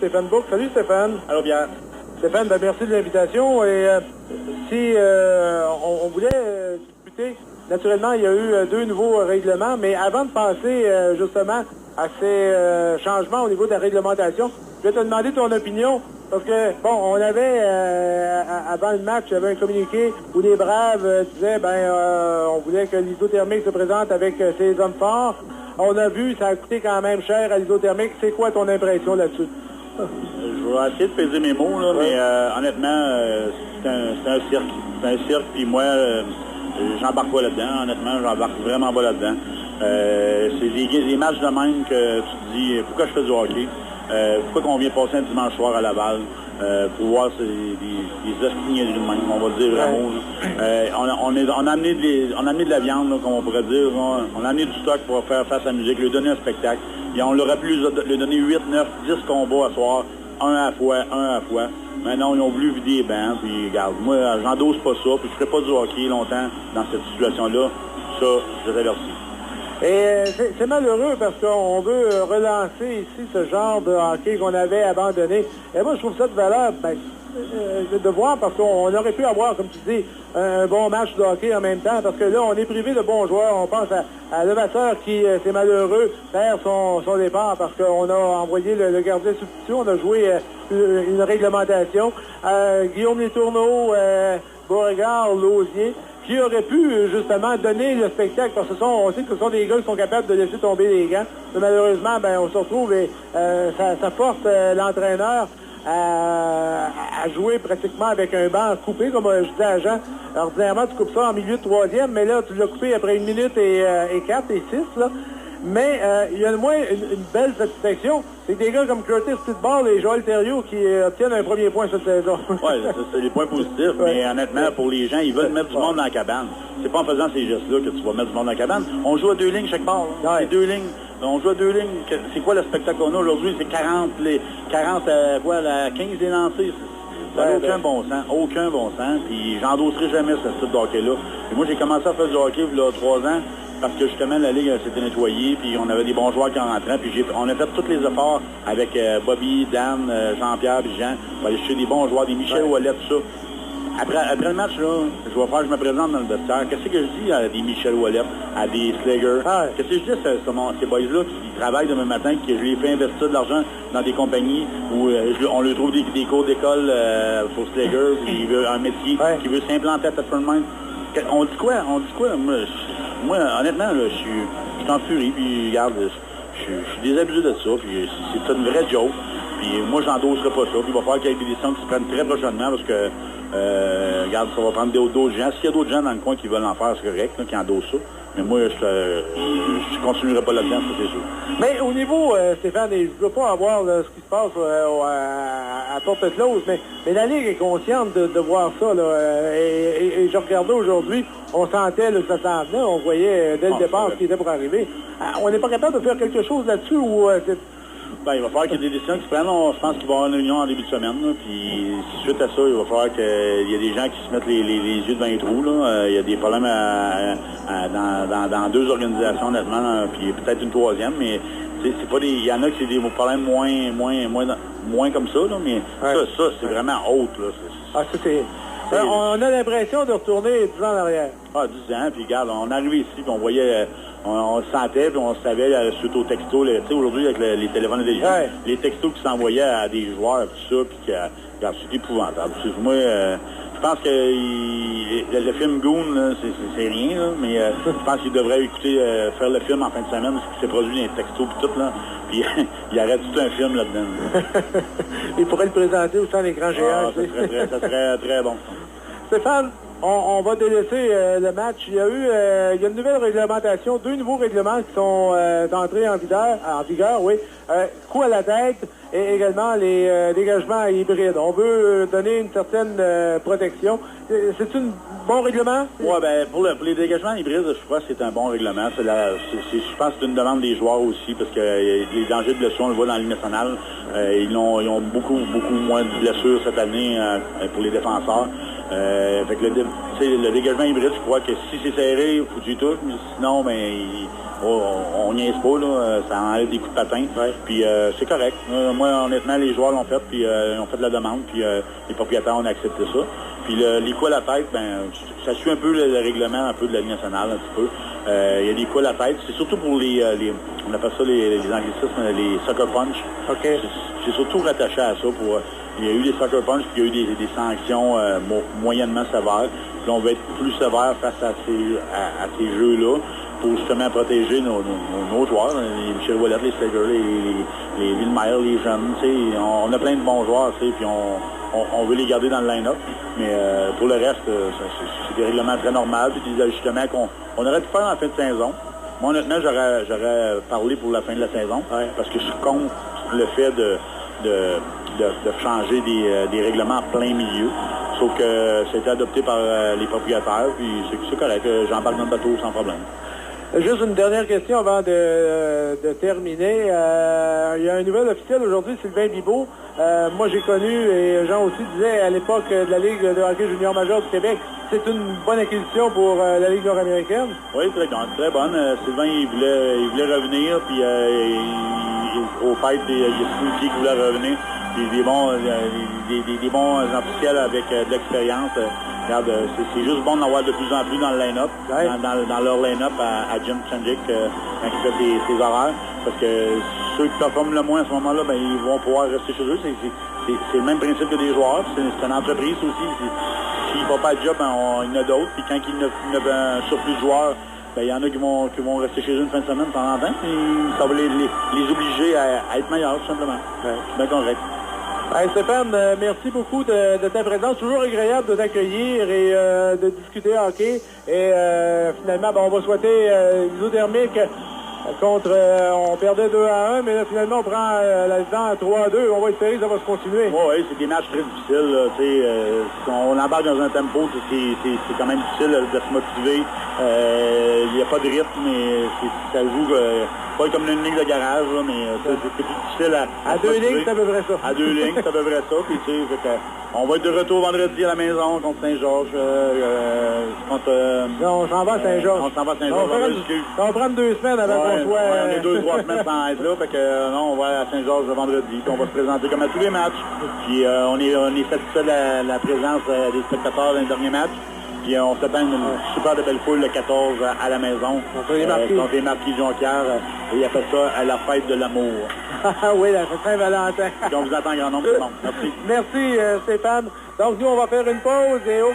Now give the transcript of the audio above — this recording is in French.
Stéphane Bourque. Salut Stéphane. Allô Pierre. Stéphane, ben, merci de l'invitation. Et si on voulait discuter, naturellement, il y a eu 2 nouveaux règlements, mais avant de passer justement à ces changements au niveau de la réglementation, je vais te demander ton opinion. Parce que, bon, on avait, avant le match, il y avait un communiqué où les Braves disaient, on voulait que l'isothermique se présente avec ses hommes forts. On a vu, ça a coûté quand même cher à l'isothermique. C'est quoi ton impression là-dessus? Je vais essayer de peser mes mots, là, mais honnêtement, c'est un cirque. C'est un cirque, puis moi, j'embarque pas là-dedans. Honnêtement, j'embarque vraiment pas là-dedans. C'est des matchs de même que tu te dis, pourquoi je fais du hockey? Pourquoi qu'on vient passer un dimanche soir à Laval pour voir des estigneries de même, on va dire vraiment. On a amené de la viande, là, comme on pourrait dire. On a amené du stock pour faire face à la musique, lui donner un spectacle. Et on l'aurait pu lui donner 8, 9, 10 combats à soir, un à la fois. Maintenant, ils ont voulu vider les bancs, puis regarde, moi, j'endosse pas ça, puis je ferai pas du hockey longtemps dans cette situation-là. Ça, je t'avertis. Et c'est malheureux parce qu'on veut relancer ici ce genre de hockey qu'on avait abandonné. Et moi, je trouve ça de valeur de voir parce qu'on aurait pu avoir, comme tu dis, un bon match de hockey en même temps. Parce que là, on est privé de bons joueurs. On pense à Levasseur qui, c'est malheureux, perd son départ parce qu'on a envoyé le gardien substitut. On a joué une réglementation. Guillaume Letourneau, Beauregard, Lausier, qui aurait pu, justement, donner le spectacle, parce que on sait que ce sont des gars qui sont capables de laisser tomber les gants. Mais malheureusement, on se retrouve et ça force l'entraîneur à jouer pratiquement avec un banc coupé, comme je disais à Jean. Ordinairement, tu coupes ça en milieu de 3e, mais là, tu l'as coupé après 1 minute et 4 et 6, là. Mais il y a au moins une belle satisfaction. C'est des gars comme Curtis Pitball et Joël Thériault qui obtiennent un premier point cette saison. Oui, c'est des points positifs, mais honnêtement, pour les gens, ils veulent mettre du monde dans la cabane. C'est pas en faisant ces gestes-là que tu vas mettre du monde dans la cabane. On joue à 2 lignes chaque part. Hein. C'est 2 lignes. On joue à 2 lignes. C'est quoi le spectacle qu'on a aujourd'hui? C'est 40, la 15 des lancers. Ça n'a aucun bon sens. Aucun bon sens. Puis j'endosserai jamais ce type de hockey-là. Et moi, j'ai commencé à faire du hockey il y a 3 ans. Parce que justement, la Ligue s'était nettoyée, puis on avait des bons joueurs qui en rentraient, puis on a fait tous les efforts avec Bobby, Dan, Jean-Pierre, puis Jean, pour aller chercher des bons joueurs, des Michel Ouellet, tout ça. Après le match, là, je me présente dans le vestiaire. Qu'est-ce que je dis à des Michel Ouellet, à des Slager? Qu'est-ce que je dis à ces boys-là qui travaillent demain matin, que je les fais investir de l'argent dans des compagnies où on leur trouve des cours d'école pour Slager, qui veut un métier, qui veut s'implanter à Thetford Mines? On dit quoi? Moi, honnêtement, là, je suis en furie, puis regarde, je suis désabusé de ça, puis c'est une vraie joke. Puis moi, j'endosserai pas ça, puis il va falloir qu'il y ait des décisions qui se prennent très prochainement, parce que, regarde, ça va prendre d'autres gens. S'il y a d'autres gens dans le coin qui veulent en faire, c'est correct, là, qui endossent ça. Mais moi, je continuerai pas là-dedans, ça c'est sûr. Mais au niveau, Stéphane, je ne veux pas avoir ce qui se passe à porte close, mais la Ligue est consciente de voir ça. Là, et je regardais aujourd'hui, on sentait que ça s'en venait, on voyait dès le départ ce qui était pour arriver. On n'est pas capable de faire quelque chose là-dessus ou... il va falloir qu'il y ait des décisions qui se prennent. Je pense qu'il va y avoir une réunion en début de semaine. Là, puis suite à ça, il va falloir qu'il y ait des gens qui se mettent les yeux devant les trous. Là. Il y a des problèmes dans 2 organisations, honnêtement, là, puis peut-être une 3e, mais c'est pas il y en a qui c'est des problèmes moins comme ça, là, mais ça c'est vraiment autre. Là. On a l'impression de retourner 10 ans en arrière. 10 ans, puis regarde, on arrivait ici, puis on voyait... On le sentait, puis on savait, suite aux textos, tu sais, aujourd'hui, avec les téléphones intelligents, les textos qui s'envoyaient à des joueurs, tout ça, puis c'est épouvantable. Moi, je pense que le film Goon, c'est rien, là, mais je pense qu'il devrait faire le film en fin de semaine, parce qu'il s'est produit des textos, puis tout, là, puis il arrête tout un film là-dedans. Il pourrait le présenter aussi en écran géant. Ça serait très bon. Stéphane, on va délaisser le match. Il y a une nouvelle réglementation, 2 nouveaux règlements qui sont entrés en vigueur, oui. Coup à la tête et également les dégagements hybrides. On veut donner une certaine protection. C'est un bon règlement? Oui, pour les dégagements hybrides, je crois que c'est un bon règlement. Je pense que c'est une demande des joueurs aussi, parce que les dangers de blessures, on le voit dans la Ligue nationale. Ils ont beaucoup moins de blessures cette année pour les défenseurs. Fait que le dégagement hybride, je crois que si c'est serré, il faut que tu y touches, mais sinon, on niaise pas, là, ça enlève des coups de patin. Puis c'est correct. Moi, honnêtement, les joueurs l'ont fait, puis ils ont fait de la demande, puis les propriétaires ont accepté ça. Puis les coups à la tête, ça suit un peu le règlement un peu de la Ligue nationale, un petit peu. Il y a des coups à la tête. C'est surtout pour on appelle ça les anglicismes, les sucker punch. Okay. C'est surtout rattaché à ça. Il y a eu des sucker punch, puis il y a eu des sanctions moyennement sévères. Puis on va être plus sévère face à ces jeux-là pour justement protéger nos joueurs, les Michel Ouellet, les Slager, les Villemeyer, les jeunes. On a plein de bons joueurs, puis on veut les garder dans le line-up. Mais pour le reste, c'est des règlements très normaux, puis des ajustements qu'on aurait pu faire en fin de saison. Moi, honnêtement, j'aurais parlé pour la fin de la saison, parce que je suis contre le fait de changer des règlements en plein milieu. Sauf que ça a été adopté par les propriétaires, puis c'est correct. J'embarque dans le bateau sans problème. Juste une dernière question avant de terminer. Il y a un nouvel officiel aujourd'hui, Sylvain Bibeau. Moi, j'ai connu, et Jean aussi disait à l'époque de la Ligue de hockey junior majeur du Québec, c'est une bonne acquisition pour la Ligue nord-américaine. Oui, très bonne. Sylvain, il voulait revenir, puis au fait, il y a signifié qu'il voulait revenir. Puis des bons officiels avec de l'expérience. Regarde, c'est juste bon d'avoir de plus en plus dans le line-up, dans leur line-up à Jim Chenjic quand il fait ses horaires. Parce que ceux qui performent le moins à ce moment-là, ils vont pouvoir rester chez eux. C'est le même principe que des joueurs. C'est une entreprise aussi. S'ils ne font pas le job, il y en a d'autres. Puis quand il y a un surplus de joueurs, il y en a qui vont rester chez eux une fin de semaine de temps en temps. Et ça va les obliger à être meilleurs, tout simplement. C'est bien correct. Hey Stéphane, merci beaucoup de ta présence. Toujours agréable de t'accueillir et de discuter hockey. Et finalement, on va souhaiter l'isothermique contre... on perdait 2-1, mais là, finalement, on prend la dent 3-2. On va espérer que ça va se continuer. Oui, c'est des matchs très difficiles. On embarque dans un tempo, c'est quand même difficile de se motiver. Il n'y a pas de rythme, mais ça joue pas comme une ligne de garage, là, mais c'est plus difficile à 2 lignes, c'est à peu près ça. À 2 lignes, c'est à peu près ça. Puis, on va être de retour vendredi à la maison contre Saint-Georges. Non, on s'en va à Saint-Georges. On s'en va à Saint-Georges. On va prendre 2 semaines avant qu'on soit... on est 2-3 semaines sans être là. Fait que, non, on va à Saint-Georges le vendredi. Puis on va se présenter comme à tous les matchs. Puis on est satisfait de la présence des spectateurs dans les derniers matchs. Puis on s'attend une super de belle foule le 14 à la maison. Contre les Marquis Jonquière. Et il appelle ça la fête de l'amour. Oui, la Saint-Valentin. Puis on vous attend grand nombre, c'est bon. Merci. Merci Stéphane. Donc nous, on va faire une pause et